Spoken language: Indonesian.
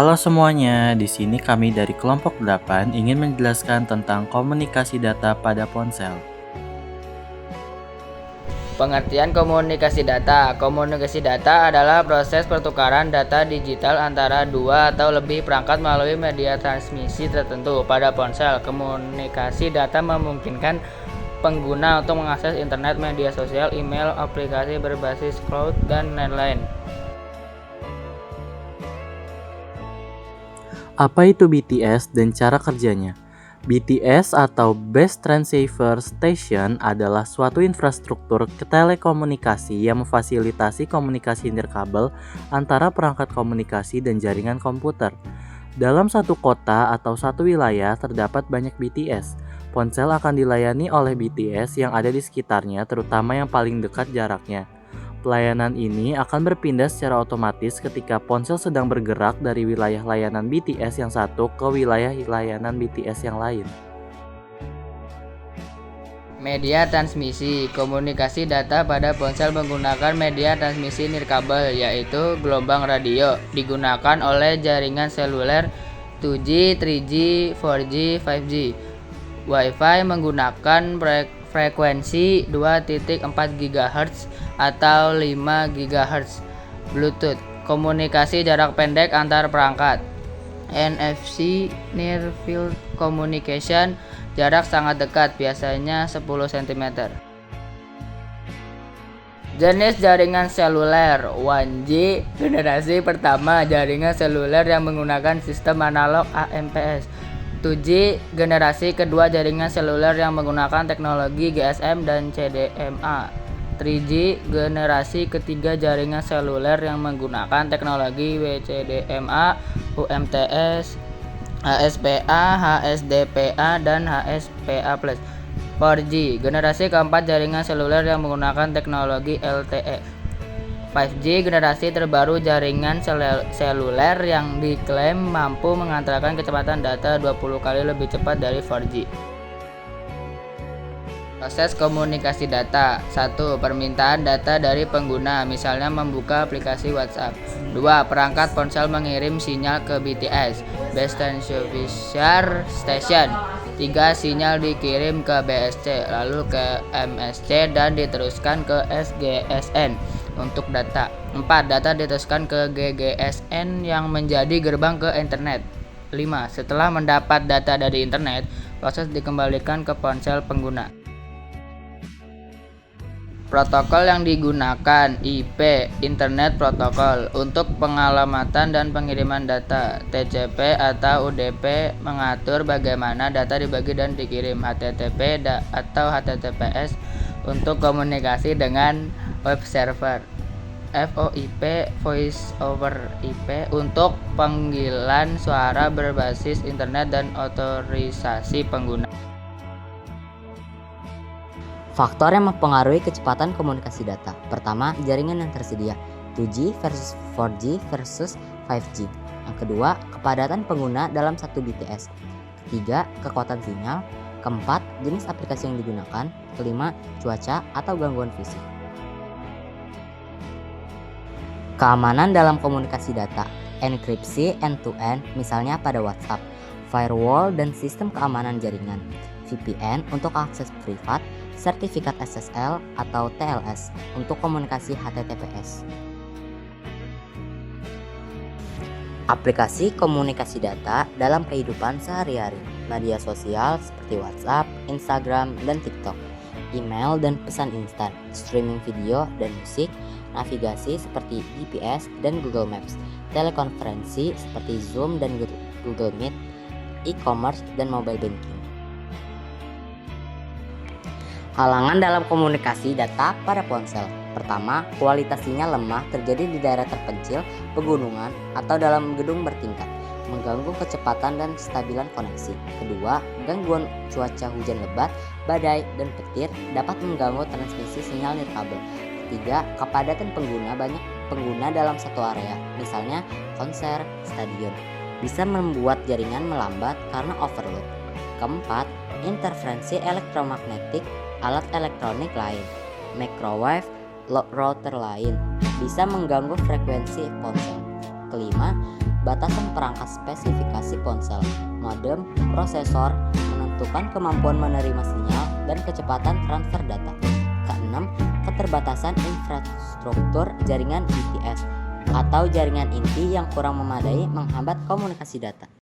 Halo semuanya, di sini kami dari kelompok 8 ingin menjelaskan tentang komunikasi data pada ponsel. Pengertian komunikasi data. Komunikasi data adalah proses pertukaran data digital antara dua atau lebih perangkat melalui media transmisi tertentu. Pada ponsel, komunikasi data memungkinkan pengguna untuk mengakses internet, media sosial, email, aplikasi berbasis cloud, dan lain-lain. Apa itu BTS dan cara kerjanya? BTS atau Base Transceiver Station adalah suatu infrastruktur telekomunikasi yang memfasilitasi komunikasi nirkabel antara perangkat komunikasi dan jaringan komputer. Dalam satu kota atau satu wilayah terdapat banyak BTS. Ponsel akan dilayani oleh BTS yang ada di sekitarnya, terutama yang paling dekat jaraknya. Pelayanan ini akan berpindah secara otomatis ketika ponsel sedang bergerak dari wilayah layanan BTS yang satu ke wilayah layanan BTS yang lain. Media transmisi. Komunikasi data pada ponsel menggunakan media transmisi nirkabel, yaitu gelombang radio, digunakan oleh jaringan seluler 2G, 3G, 4G, 5G. Wi-Fi menggunakan frekuensi 2.4 GHz atau 5 GHz. Bluetooth, komunikasi jarak pendek antar perangkat. NFC, Near Field Communication, jarak sangat dekat, biasanya 10 cm. Jenis jaringan seluler. 1G, generasi pertama, jaringan seluler yang menggunakan sistem analog AMPS. 2G, generasi kedua, jaringan seluler yang menggunakan teknologi GSM dan CDMA. 3G, generasi ketiga, jaringan seluler yang menggunakan teknologi WCDMA, UMTS, HSPA, HSDPA, dan HSPA+. 4G, generasi keempat, jaringan seluler yang menggunakan teknologi LTE. 5G, generasi terbaru jaringan seluler yang diklaim mampu mengantarkan kecepatan data 20 kali lebih cepat dari 4G. Proses komunikasi data. 1. Permintaan data dari pengguna, misalnya membuka aplikasi WhatsApp. 2. Perangkat ponsel mengirim sinyal ke BTS, Base Transceiver Station. 3. Sinyal dikirim ke BSC, lalu ke MSC dan diteruskan ke SGSN untuk data. 4. Data diteruskan ke GGSN yang menjadi gerbang ke internet. 5. Setelah mendapat data dari internet, proses dikembalikan ke ponsel pengguna. Protokol yang digunakan. IP, Internet Protocol, untuk pengalamatan dan pengiriman data. TCP atau UDP mengatur bagaimana data dibagi dan dikirim. HTTP atau HTTPS untuk komunikasi dengan web server. VoIP, Voice over IP, untuk panggilan suara berbasis internet dan otorisasi pengguna. Faktor yang mempengaruhi kecepatan komunikasi data. Pertama, jaringan yang tersedia, 2G versus 4G versus 5G. Yang kedua, kepadatan pengguna dalam satu BTS. Ketiga, kekuatan sinyal. Keempat, jenis aplikasi yang digunakan. Kelima, cuaca atau gangguan fisik. Keamanan dalam komunikasi data. Enkripsi end-to-end, misalnya pada WhatsApp. Firewall dan sistem keamanan jaringan. VPN untuk akses privat. Sertifikat SSL atau TLS untuk komunikasi HTTPS. Aplikasi komunikasi data dalam kehidupan sehari-hari. Media sosial seperti WhatsApp, Instagram, dan TikTok. Email dan pesan instan, streaming video dan musik, navigasi seperti GPS dan Google Maps, telekonferensi seperti Zoom dan Google Meet, e-commerce dan mobile banking. Halangan dalam komunikasi data pada ponsel. Pertama, kualitas sinyal lemah terjadi di daerah terpencil, pegunungan, atau dalam gedung bertingkat, mengganggu kecepatan dan kestabilan koneksi. Kedua, gangguan cuaca hujan lebat, badai, dan petir dapat mengganggu transmisi sinyal nirkabel. Ketiga, kepadatan pengguna, banyak pengguna dalam satu area, misalnya konser, stadion, bisa membuat jaringan melambat karena overload. Keempat, interferensi elektromagnetik, alat elektronik lain, microwave, router lain bisa mengganggu frekuensi ponsel. Kelima, batasan perangkat spesifikasi ponsel, modem, prosesor, menentukan kemampuan menerima sinyal, dan kecepatan transfer data. Keenam, keterbatasan infrastruktur jaringan BTS atau jaringan inti yang kurang memadai menghambat komunikasi data.